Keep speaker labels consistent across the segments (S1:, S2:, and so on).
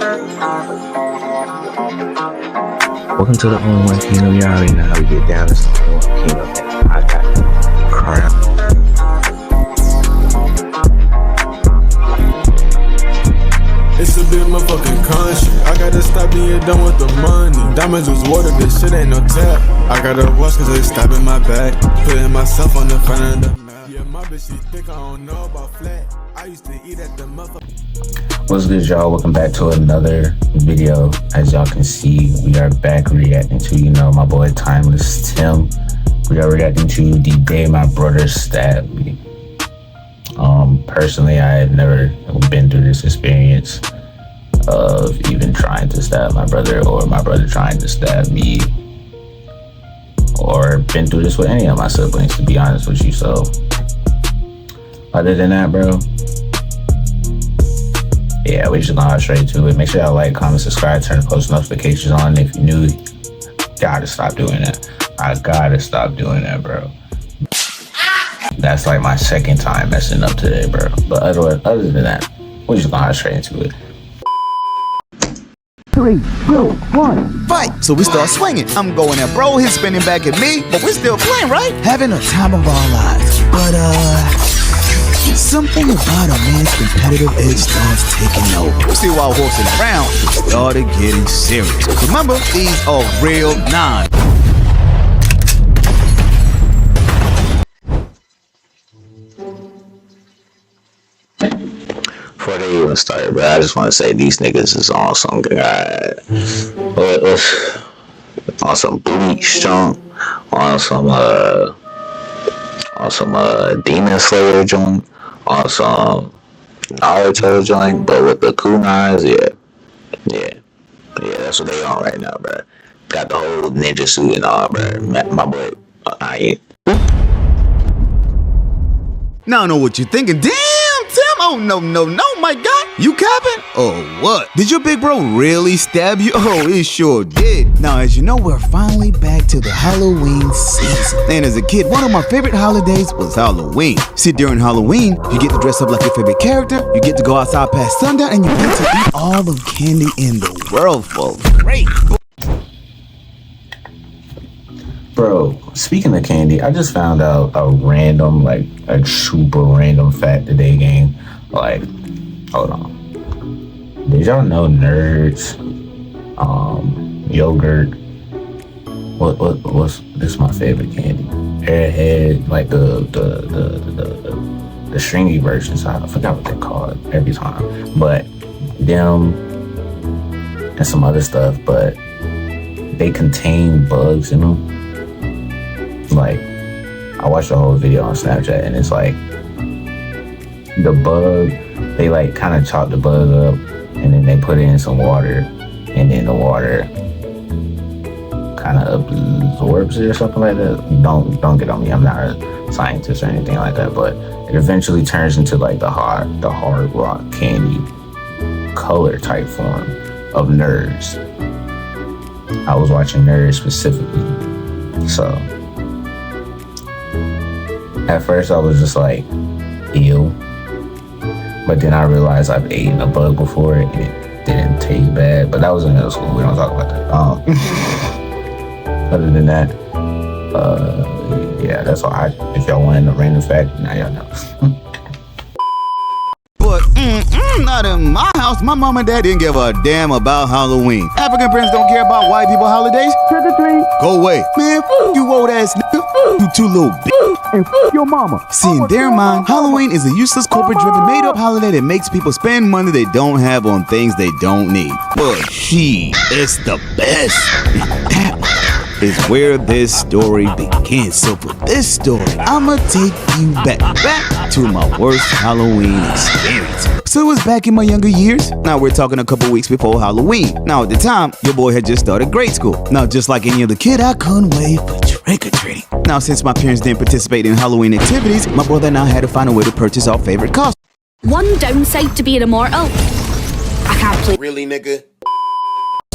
S1: Welcome to the Only One Kingdom. You already know how we get down. It's the Only One Kingdom. I got crap.
S2: It's a bit motherfucking country. I gotta stop being done with the money. Diamonds was water, this shit ain't no tap. I gotta watch cause they stabbing my back. Putting myself on the front of the map. Yeah, my bitch, she think I don't know about flat. I used to eat at the motherfucking.
S1: What's good, y'all? Welcome back to another video. As y'all can see, we are back reacting to, my boy Timeless Tim. We are reacting to the day my brother stabbed me. Personally, I had never been through this experience of even trying to stab my brother or my brother trying to stab me, or been through this with any of my siblings, to be honest with you. So other than that, bro, yeah, we just gonna hop straight to it. Make sure y'all like, comment, subscribe, turn the post notifications on. If you're new, gotta stop doing that. I gotta stop doing that, bro. That's like my second time messing up today, bro. But other than that, we're just gonna hop straight into it.
S3: 3, 2, 1, fight! So we start swinging. I'm going at bro, he's spinning back at me, but we're still playing, right? Having a time of our lives. But something about a man's competitive edge starts taking over. You see, while horsing around, it started getting serious. Remember, these are real 9.
S1: Before they even start, bro, I just want to say these niggas is on some on some bleach junk, on some Demon Slayer joint, on some Naruto joint, but with the kunais, yeah, that's what they on right now, bro. Got the whole ninja suit and all, bro. My boy,
S3: Now I know what you're thinking. Damn, Tim! Oh, no, my God! You capping? Oh, what? Did your big bro really stab you? Oh, it sure did. Now, as you know, we're finally back to the Halloween season. And as a kid, one of my favorite holidays was Halloween. See, during Halloween, you get to dress up like your favorite character, you get to go outside past sundown, and you get to eat all the candy in the world, folks. Great!
S1: Bro, speaking of candy, I just found out a random, a super random fact today, gang. Like, hold on. Did y'all know Nerds, yogurt, what's this is my favorite candy? Airhead, like the stringy versions. I forgot what they're called every time. But them and some other stuff, but they contain bugs in them. Like, I watched the whole video on Snapchat, and it's like the bug, they kind of chop the bug up, and then they put it in some water, and then the water kind of absorbs it or something like that. Don't get on me, I'm not a scientist or anything like that, but it eventually turns into the hard rock candy color type form of Nerds. I was watching Nerds specifically, so at first I was just like, ew. But then I realized I've eaten a bug before and it didn't taste bad. But that was in middle school. We don't talk about that. Other than that, yeah, that's all. If y'all want a random fact, now y'all know.
S3: But not in my house. My mom and dad didn't give a damn about Halloween. African parents don't care about white people holidays. Trick or treat. Go away. Man, you old ass nigga. You too little bitch. And your mama. See, in their mind, Halloween is a useless, corporate-driven, made-up holiday that makes people spend money they don't have on things they don't need. But she is the best. That is where this story begins. So for this story, I'ma take you back to my worst Halloween experience. So it was back in my younger years. Now we're talking a couple weeks before Halloween. Now at the time, your boy had just started grade school. Now just like any other kid, I couldn't wait for trick-or-treating. Now since my parents didn't participate in Halloween activities, my brother and I had to find a way to purchase our favorite costume.
S4: One downside to being immortal, I can't play.
S5: Really, nigga?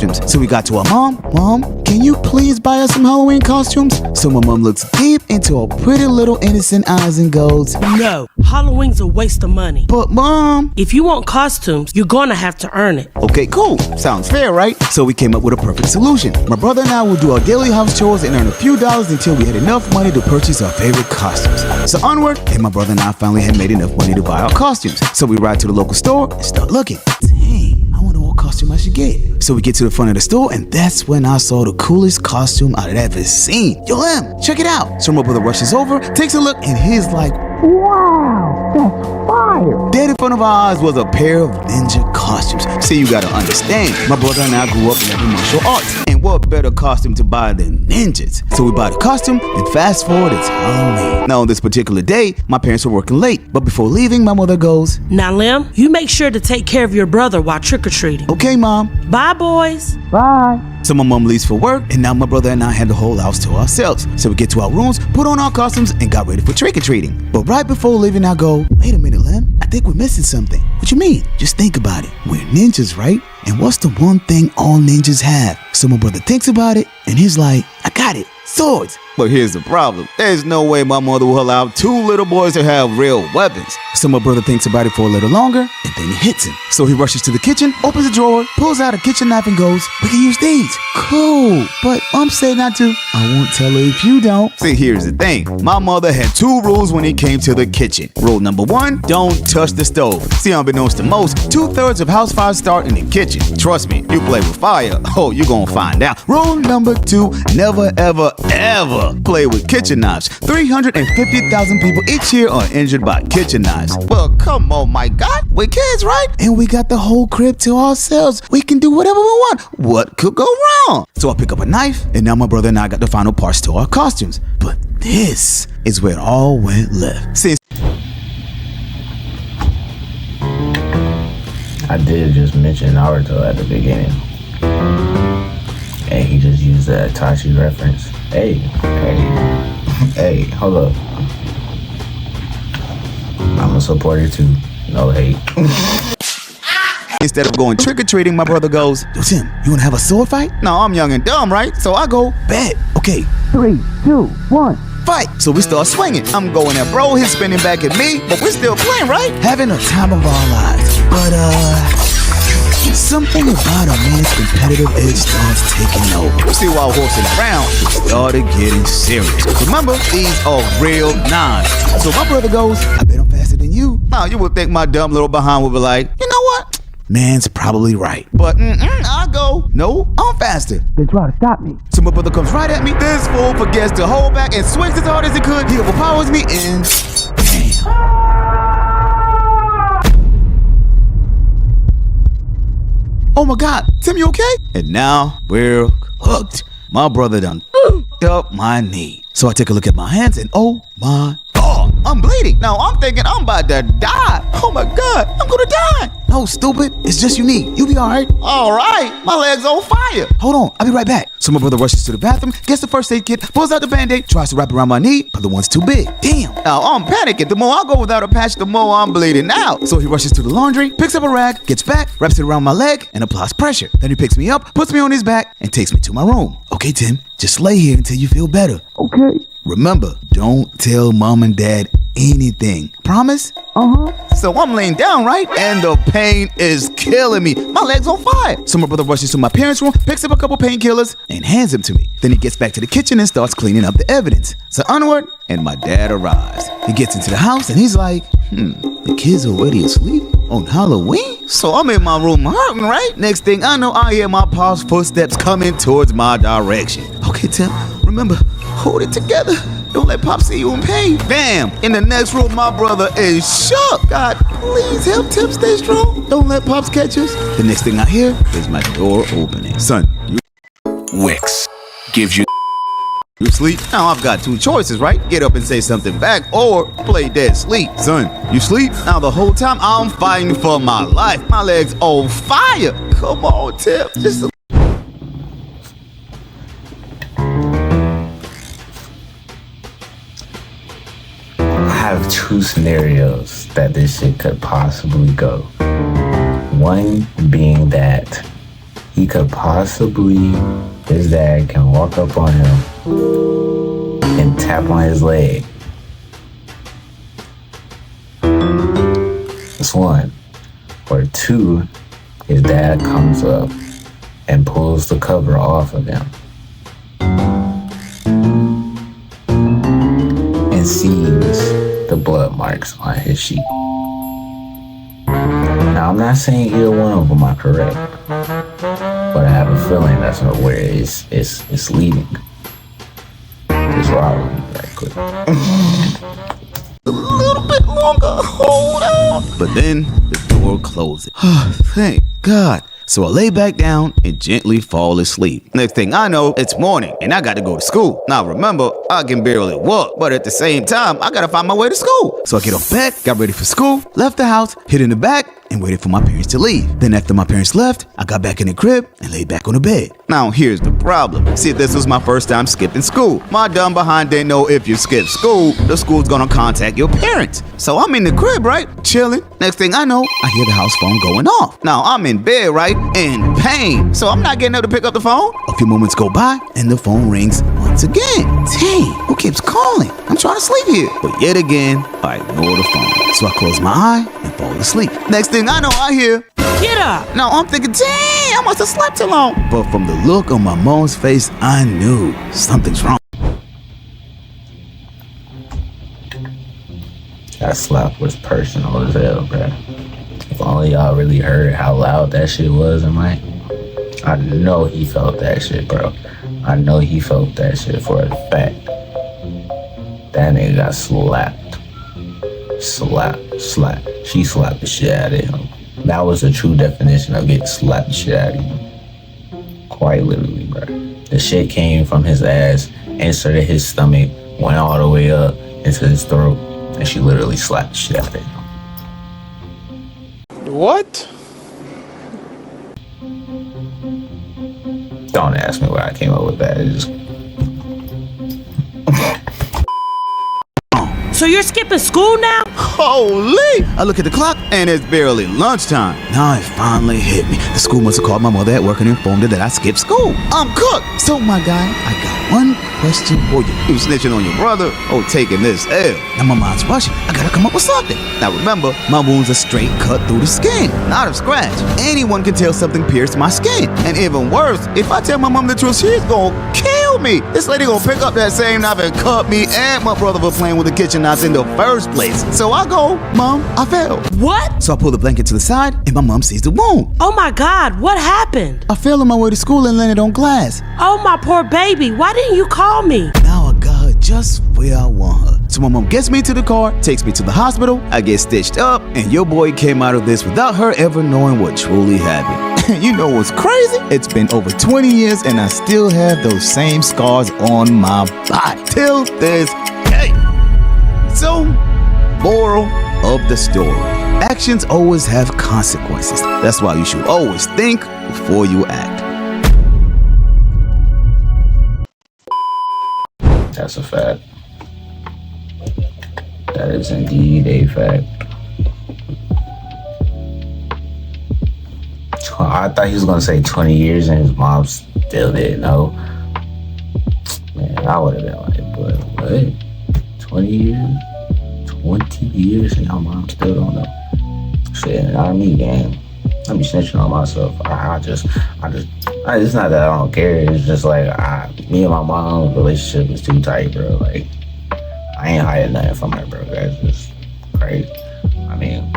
S3: costumes. So we got to our mom, can you please buy us some Halloween costumes? So my mom looks deep into her pretty little innocent eyes and goes,
S4: No, Halloween's a waste of money.
S3: but mom.
S4: If you want costumes, you're gonna have to earn it.
S3: Okay, cool. Sounds fair, right? So we came up with a perfect solution. My brother and I would do our daily house chores and earn a few dollars until we had enough money to purchase our favorite costumes. So onward, and my brother and I finally had made enough money to buy our costumes. So we ride to the local store and start looking. Dang, I wonder what costume I should get. So we get to the front of the store, and that's when I saw the coolest costume I'd ever seen. Yo, Em, check it out. So my brother rushes over, takes a look, and he's like, wow, that's fire. Dead in front of our eyes was a pair of ninja costumes. See, you gotta understand, my brother and I grew up in martial arts, and what better costume to buy than ninjas? So we buy the costume, and fast forward, it's Halloween. Now on this particular day, my parents were working late, but before leaving, my mother goes,
S4: Now, Lem, you make sure to take care of your brother while trick-or-treating.
S3: okay, mom.
S4: Bye, boys.
S3: Bye. So my mom leaves for work, and now my brother and I had the whole house to ourselves. So we get to our rooms, put on our costumes, and got ready for trick-or-treating. But right before leaving, I go, wait a minute, Lem, I think we're missing something. What you mean? Just think about it. We're ninjas, right? And what's the one thing all ninjas have? So my brother thinks about it, and he's like, I got it. Swords. But here's the problem. There's no way my mother will allow two little boys to have real weapons. So my brother thinks about it for a little longer, and then he hits him. So he rushes to the kitchen, opens a drawer, pulls out a kitchen knife, and goes, we can use these. Cool. But mom said not to. I won't tell her if you don't. See, here's the thing. My mother had two rules when it came to the kitchen. Rule number one, don't touch the stove. See, unbeknownst to most, 2/3 of house fires start in the kitchen. Trust me, you play with fire, oh, you gonna find out. Rule number two, never, ever, ever play with kitchen knives. 350,000 people each year are injured by kitchen knives. Well, come on, my God. We're kids, right? And we got the whole crib to ourselves. We can do whatever we want. What could go wrong? So I pick up a knife, and now my brother and I got the final parts to our costumes. But this is where it all went left. Since
S1: I did just mention Naruto at the beginning. And he just used that Itachi reference. Hey, hold up. I'm a supporter too. No hate.
S3: instead of going trick-or-treating, my brother goes, yo, Tim, you wanna have a sword fight? No, I'm young and dumb, right? So I go, bet. Okay, 3, 2, 1. Fight! So we start swinging. I'm going at bro, he's spinning back at me, but we're still playing, right? Having a time of our lives. But, something about a man's competitive edge starts taking over. See, while horsing around, it started getting serious. Remember, these are real knives. So my brother goes, I bet I'm faster than you. Now, you would think my dumb little behind would be like, you know what? Man's probably right. But I go, no, I'm faster. Then try to stop me. So my brother comes right at me. This fool forgets to hold back and swings as hard as he could. He overpowers me and bam. Oh my God, Tim, you okay? And now we're hooked. My brother done up my knee. So I take a look at my hands and oh my God, I'm bleeding. Now I'm thinking I'm about to die. Oh my God, I'm gonna die. No, stupid, it's just your knee. You'll be all right. All right, my leg's on fire. Hold on, I'll be right back. So my brother rushes to the bathroom, gets the first aid kit, pulls out the Band-Aid, tries to wrap around my knee, but the one's too big. Damn. Now I'm panicking. The more I go without a patch, the more I'm bleeding out. So he rushes to the laundry, picks up a rag, gets back, wraps it around my leg, and applies pressure. Then he picks me up, puts me on his back, and takes me to my room. Okay, Tim, just lay here until you feel better. Okay. Remember, don't tell mom and dad anything. Promise? So I'm laying down, right? And the pain is killing me. My leg's on fire. So my brother rushes to my parents' room, picks up a couple painkillers, and hands them to me. Then he gets back to the kitchen and starts cleaning up the evidence. So onward, and my dad arrives. He gets into the house and he's like, the kid's already asleep on Halloween? So I'm in my room hurting, right? Next thing I know, I hear my pa's footsteps coming towards my direction. Okay, Tim, remember, hold it together. Don't let Pop see you in pain. Bam! In the next room, my brother is shook. God, please help Tim stay strong. Don't let Pops catch us. The next thing I hear is my door opening. Son,
S5: Wix gives you
S3: you sleep? Now I've got two choices, right? Get up and say something back or play dead sleep. Son, you sleep? Now the whole time I'm fighting for my life. My leg's on fire. Come on, Tim. Just
S1: I have two scenarios that this shit could possibly go. One being that he could possibly, his dad can walk up on him and tap on his leg. That's one. Or two, his dad comes up and pulls the cover off of him and sees the blood marks on his sheet. Now, I'm not saying either one of them are correct, but I have a feeling that's where it's leading. Just ride with me right quick.
S3: A little bit longer. Hold on. But then the door closes. Thank God. So I lay back down and gently fall asleep. Next thing I know, it's morning and I got to go to school. Now remember, I can barely walk, but at the same time, I got to find my way to school. So I get off bed, got ready for school, left the house, hid in the back, and waited for my parents to leave. Then after my parents left, I got back in the crib and laid back on the bed. Now here's the problem. See, this was my first time skipping school. My dumb behind didn't know if you skip school, the school's gonna contact your parents. So I'm in the crib, right? Chilling. Next thing I know, I hear the house phone going off. Now I'm in bed, right? In pain. So I'm not getting up to pick up the phone. A few moments go by and the phone rings once again. Dang, who keeps calling? I'm trying to sleep here. But yet again, I ignore the phone. So I close my eye and fall asleep. Next thing I know, I hear,
S4: Get up!
S3: now I'm thinking, dang, I must have slept too long. But from the look on my mom's face, I knew something's wrong.
S1: That slap was personal as hell, bro. If only y'all really heard how loud that shit was in my... I know he felt that shit, bro. I know he felt that shit for a fact. That nigga got slapped. Slap. She slapped the shit out of him. That was the true definition of getting slapped the shit out of you. Quite literally, bro. The shit came from his ass, inserted his stomach, went all the way up into his throat, and she literally slapped the shit out of him.
S6: What?
S1: Don't ask me where I came up with that. It's just...
S4: So you're skipping school now?
S3: Holy! I look at the clock and it's barely lunchtime. Now it finally hit me. The school must have called my mother at work and informed her that I skipped school. I'm cooked. So my guy, I got one question for you. You snitching on your brother or taking this L? Now my mind's rushing. I gotta come up with something. Now remember, my wounds are straight cut through the skin, not a scratch. Anyone can tell something pierced my skin. And even worse, if I tell my mom the truth, she's gonna kill me. This lady gonna pick up that same knife and cut me and my brother for playing with the kitchen knives in the first place. So I go, Mom, I fell.
S4: What?
S3: So I pull the blanket to the side and my mom sees the wound.
S4: Oh my God, what happened?
S3: I fell on my way to school and landed on glass.
S4: Oh my poor baby, why didn't you call me?
S3: Now I got her just where I want her. So my mom gets me to the car, takes me to the hospital, I get stitched up, and your boy came out of this without her ever knowing what truly happened. You know what's crazy? It's been over 20 years and I still have those same scars on my body till this day. So, moral of the story. Actions always have consequences. That's why you should always think before you act.
S1: That's a fact. That is indeed a fact. I thought he was gonna say 20 years and his mom still didn't know. Man, I would have been like, but what? 20 years? 20 years and your mom still don't know. Shit, not me, gang. I be snitching on myself. It's not that I don't care. It's just like, me and my mom's relationship is too tight, bro. Like, I ain't hiding nothing from her, bro. That's just crazy. I mean,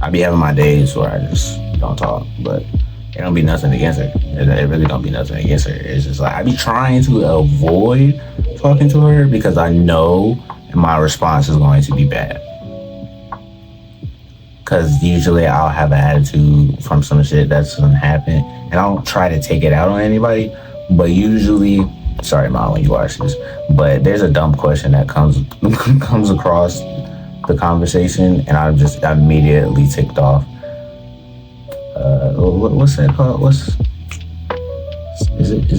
S1: I be having my days where I just don't talk, but it don't be nothing against her. It really don't be nothing against her. It's just like, I be trying to avoid talking to her because I know my response is going to be bad. Because usually I'll have an attitude from some shit that's gonna happen, and I don't try to take it out on anybody, but usually, sorry mom when you watch this, but there's a dumb question that comes across the conversation and I'm just immediately ticked off. What's that called? Is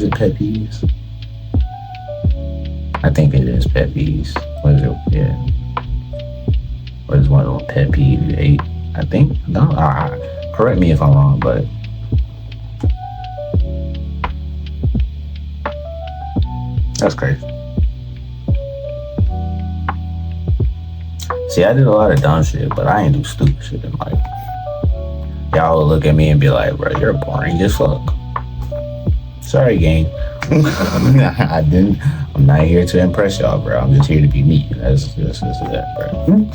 S1: it pet peeves? I think it is pet peeves. What is it? Yeah. What is one of them pet peeves you hate? I think. No, correct me if I'm wrong, but That's crazy. See, I did a lot of dumb shit, but I ain't do stupid shit in life. Y'all would look at me and be like, bro, you're boring as fuck. Sorry, gang. I'm not here to impress y'all, bro. I'm just here to be me. That's that, bro.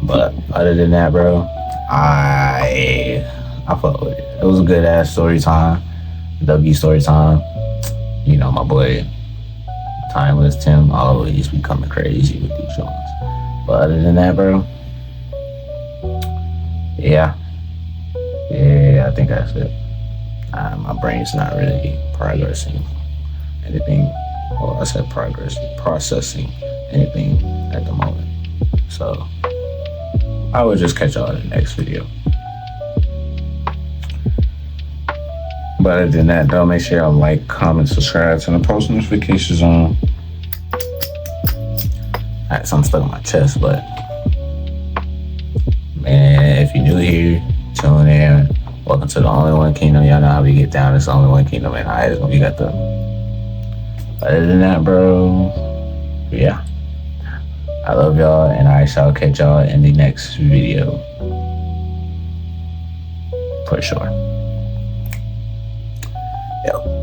S1: But other than that, bro, I fuck with it. It was a good ass story time. W story time. You know, my boy Timeless Tim always be coming crazy with these songs. But other than that, bro, yeah, I think that's it. My brain's not really processing anything at the moment. So I will just catch y'all in the next video. But other than that, though, make sure y'all like, comment, subscribe, turn the post notifications on. I had something stuck in my chest, but man, if you're new here, tune in. Welcome to the Only One Kingdom. Y'all know how we get down. It's the Only One Kingdom, and highest when we got the. Other than that, bro, yeah, I love y'all, and I shall catch y'all in the next video for sure. Yep.